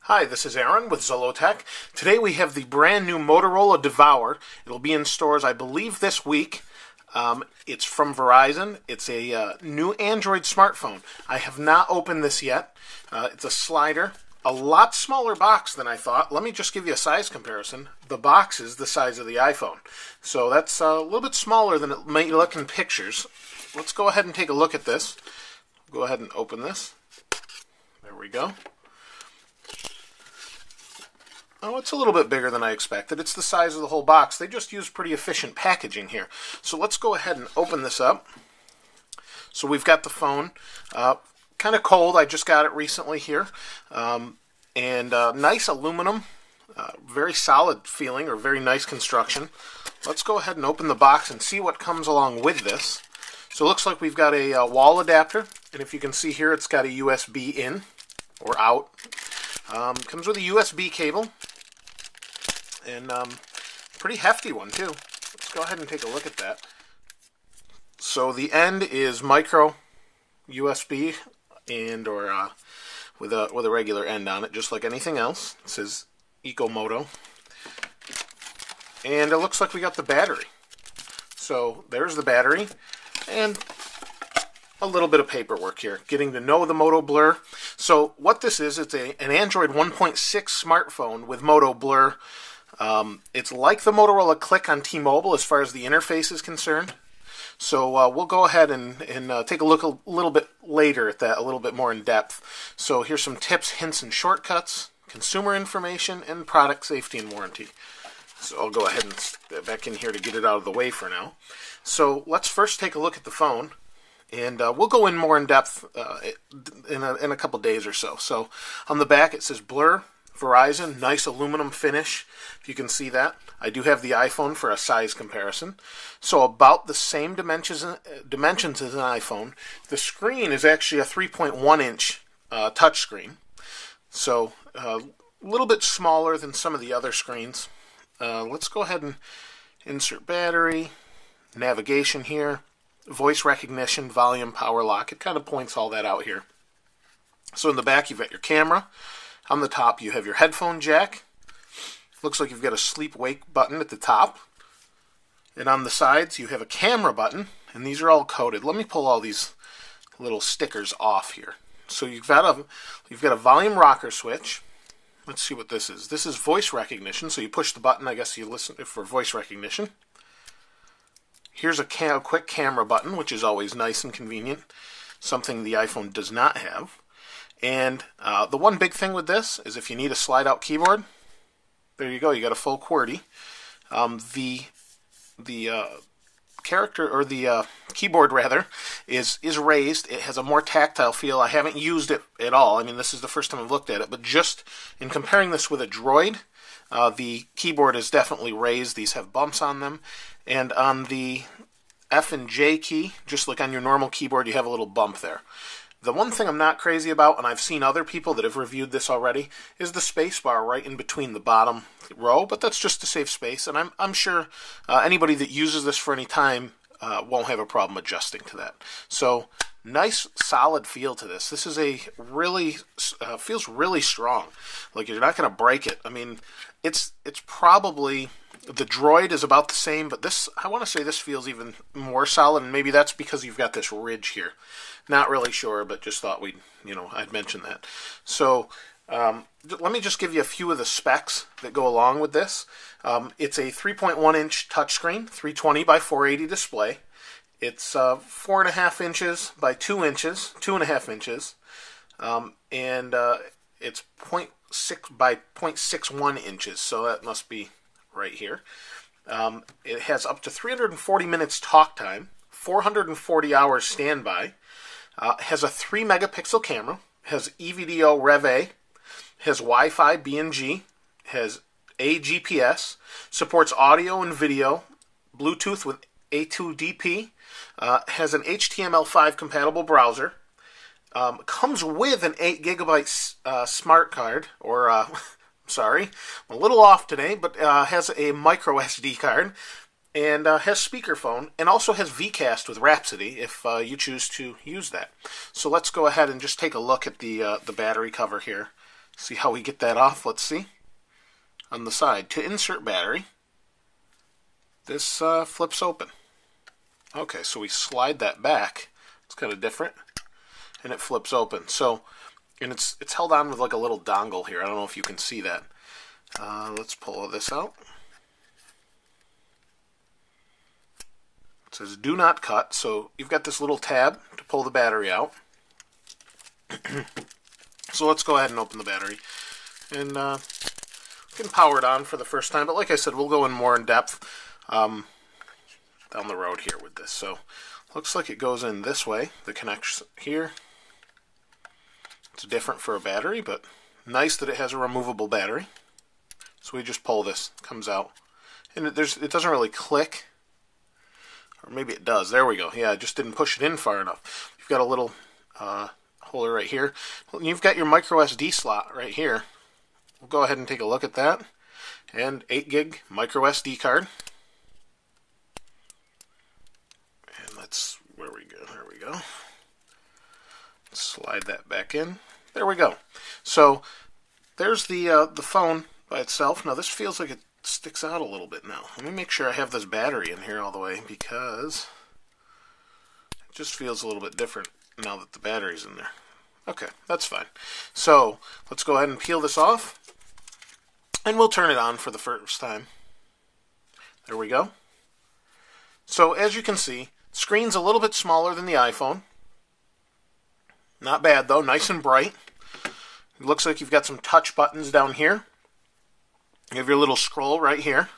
Hi, this is Aaron with Zollotech. Today we have the brand new Motorola Devour. It'll be in stores, I believe, this week. It's from Verizon. It's a new Android smartphone. I have not opened this yet. It's a slider. A lot smaller box than I thought. Let me just give you a size comparison. The box is the size of the iPhone. So that's a little bit smaller than it may look in pictures. Let's go ahead and take a look at this. Go ahead and open this. There we go. Oh, it's a little bit bigger than I expected. It's the size of the whole box. They just use pretty efficient packaging here. So let's go ahead and open this up. So we've got the phone. Kind of cold. I just got it recently here. Nice aluminum. Very solid feeling, or very nice construction. Let's go ahead and open the box and see what comes along with this. So it looks like we've got a wall adapter. And if you can see here, it's got a USB in or out. Comes with a USB cable. And pretty hefty one too. Let's go ahead and take a look at that. So the end is micro USB and or with a regular end on it, just like anything else. It says Ecomoto. And it looks like we got the battery. So there's the battery and a little bit of paperwork here, getting to know the Moto Blur. So what this is, it's an Android 1.6 smartphone with Moto Blur. It's like the Motorola Click on T-Mobile as far as the interface is concerned. So we'll go ahead and take a look a little bit later at that, a little bit more in depth. So here's some tips, hints, and shortcuts, consumer information, and product safety and warranty. So I'll go ahead and stick that back in here to get it out of the way for now. So let's first take a look at the phone. And we'll go in more in depth in a couple days or so. So on the back it says Blur, Verizon, nice aluminum finish, if you can see that. I do have the iPhone for a size comparison. So about the same dimensions as an iPhone. The screen is actually a 3.1 inch touchscreen. So a little bit smaller than some of the other screens. Let's go ahead and insert battery, navigation here. Voice recognition, volume, power lock. It kind of points all that out here. So in the back you've got your camera. On the top you have your headphone jack. Looks like you've got a sleep-wake button at the top. And on the sides you have a camera button. And these are all coded. Let me pull all these little stickers off here. So you've got a volume rocker switch. Let's see what this is. This is voice recognition. So you push the button. I guess you listen for voice recognition. Here's a quick camera button, which is always nice and convenient, something the iPhone does not have. And the one big thing with this is if you need a slide-out keyboard, there you go, you got a full QWERTY. The character, or the keyboard rather, is raised. It has a more tactile feel. I haven't used it at all. I mean, this is the first time I've looked at it, but just in comparing this with a Droid, the keyboard is definitely raised. These have bumps on them. And on the F and J key, just like on your normal keyboard, you have a little bump there. The one thing I'm not crazy about, and I've seen other people that have reviewed this already, is the space bar right in between the bottom row, but that's just to save space, and I'm sure anybody that uses this for any time won't have a problem adjusting to that. So nice solid feel to this. This is a really feels really strong. Like you're not going to break it. I mean, it's probably, the Droid is about the same, but this, I want to say this feels even more solid, and maybe that's because you've got this ridge here. Not really sure, but just thought I'd mention that. So let me just give you a few of the specs that go along with this. It's a 3.1 inch touchscreen, 320 by 480 display. It's 4.5 inches by 2 inches, 2.5 inches, and it's 0.6 by 0.61 inches, so that must be right here. It has up to 340 minutes talk time, 440 hours standby. Has a 3 megapixel camera, has EVDO Rev A, has Wi-Fi B&G, has a GPS, supports audio and video, Bluetooth with A2DP, has an HTML5 compatible browser, comes with an 8 gigabyte smart card, or sorry, I'm a little off today, but has a micro SD card, and has speakerphone, and also has Vcast with Rhapsody if you choose to use that. So let's go ahead and just take a look at the battery cover here. See how we get that off. Let's see. On the side, to insert battery, this flips open. Okay, so we slide that back. It's kind of different, and it flips open. So, and it's held on with like a little dongle here. I don't know if you can see that. Let's pull this out. It says do not cut, so you've got this little tab to pull the battery out. So let's go ahead and open the battery, and we can power it on for the first time, but like I said, we'll go in more in depth down the road here with this. So looks like it goes in this way, the connection here. It's different for a battery, but nice that it has a removable battery. So we just pull this, comes out, and it doesn't really click. Or maybe it does. There we go. Yeah, I just didn't push it in far enough. You've got a little holder right here. You've got your micro SD slot right here. We'll go ahead and take a look at that. And 8 gig micro SD card. And that's where we go. There we go. Slide that back in. There we go. So there's the phone by itself. Now this feels like it sticks out a little bit now. Let me make sure I have this battery in here all the way, because it just feels a little bit different now that the battery's in there. Okay, that's fine. So let's go ahead and peel this off, and we'll turn it on for the first time. There we go. So as you can see, screen's a little bit smaller than the iPhone. Not bad though, nice and bright. It looks like you've got some touch buttons down here. You have your little scroll right here,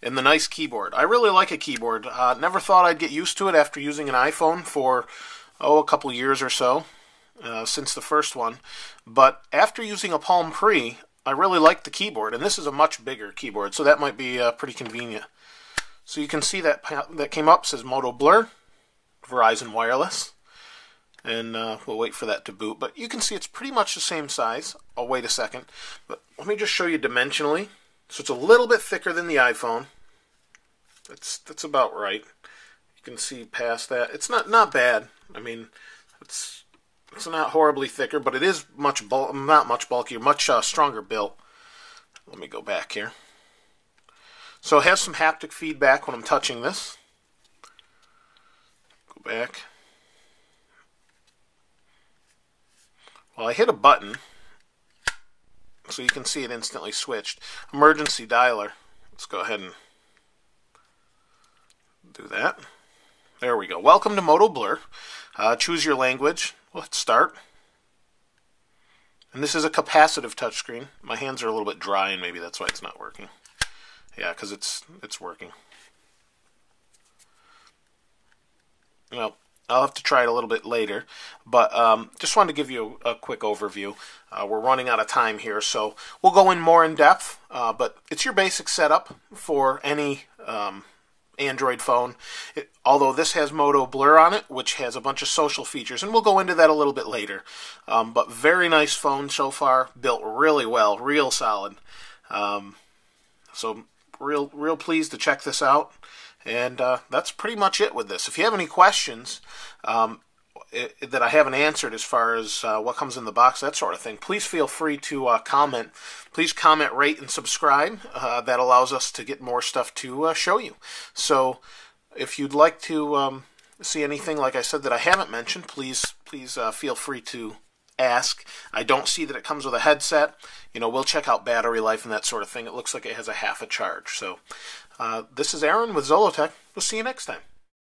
and the nice keyboard. I really like a keyboard. Never thought I'd get used to it after using an iPhone for, a couple years or so, since the first one. But after using a Palm Pre, I really like the keyboard, and this is a much bigger keyboard, so that might be pretty convenient. So you can see that came up, says Moto Blur, Verizon Wireless. And we'll wait for that to boot. But you can see it's pretty much the same size. I'll wait a second. But let me just show you dimensionally. So it's a little bit thicker than the iPhone. That's about right. You can see past that. It's not bad. I mean, it's not horribly thicker, but it is not much bulkier, much stronger built. Let me go back here. So it has some haptic feedback when I'm touching this. Go back. Well, I hit a button, so you can see it instantly switched. Emergency dialer. Let's go ahead and do that. There we go. Welcome to Moto Blur. Choose your language. Let's start. And this is a capacitive touchscreen. My hands are a little bit dry, and maybe that's why it's not working. Yeah, because it's working. Well, I'll have to try it a little bit later, but just wanted to give you a quick overview. We're running out of time here, so we'll go in more in depth, but it's your basic setup for any Android phone, although this has Moto Blur on it, which has a bunch of social features, and we'll go into that a little bit later. But very nice phone so far, built really well, real solid. So real pleased to check this out. And that's pretty much it with this. If you have any questions that I haven't answered as far as what comes in the box, that sort of thing, please feel free to comment. Please comment, rate, and subscribe. That allows us to get more stuff to show you. So if you'd like to see anything, like I said, that I haven't mentioned, please feel free to ask. I don't see that it comes with a headset. We'll check out battery life and that sort of thing. It looks like it has a half a charge. So this is Aaron with Zollotech. We'll see you next time.